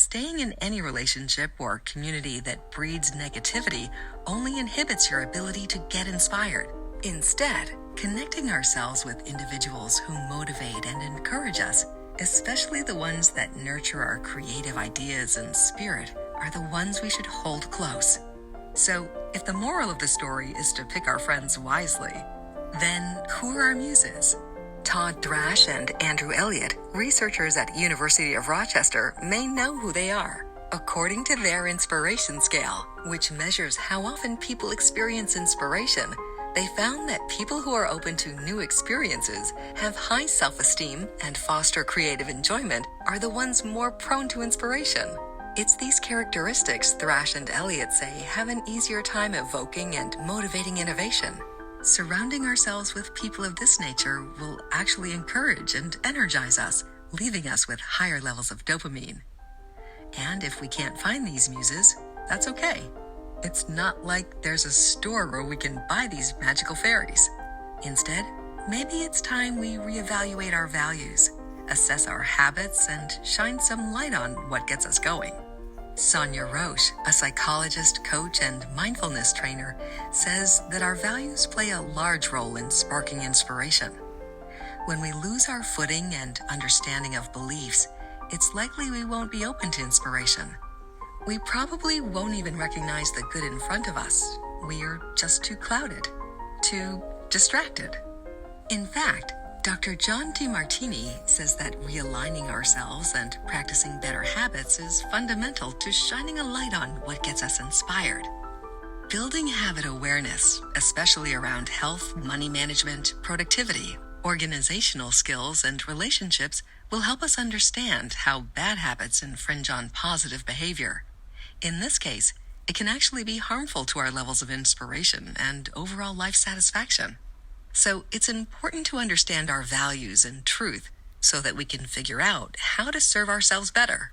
staying in any relationship or community that breeds negativity only inhibits your ability to get inspired. Instead, connecting ourselves with individuals who motivate and encourage us, especially the ones that nurture our creative ideas and spirit, are the ones we should hold close. So, if the moral of the story is to pick our friends wisely, then who are our muses? Todd Thrash and Andrew Elliott, researchers at University of Rochester, may know who they are. According to their inspiration scale, which measures how often people experience inspiration, they found that people who are open to new experiences, have high self-esteem, and foster creative enjoyment are the ones more prone to inspiration. It's these characteristics Thrash and Elliott say have an easier time evoking and motivating innovation. Surrounding ourselves with people of this nature will actually encourage and energize us, leaving us with higher levels of dopamine. And if we can't find these muses, that's okay. It's not like there's a store where we can buy these magical fairies. Instead, maybe it's time we reevaluate our values, assess our habits, and shine some light on what gets us going. Sonia Roche, a psychologist, coach, and mindfulness trainer, says that our values play a large role in sparking inspiration. When we lose our footing and understanding of beliefs, it's likely we won't be open to inspiration. We probably won't even recognize the good in front of us. We're just too clouded, too distracted. In fact, Dr. John Demartini says that realigning ourselves and practicing better habits is fundamental to shining a light on what gets us inspired. Building habit awareness, especially around health, money management, productivity, organizational skills, and relationships, will help us understand how bad habits infringe on positive behavior. In this case, it can actually be harmful to our levels of inspiration and overall life satisfaction. So it's important to understand our values and truth so that we can figure out how to serve ourselves better.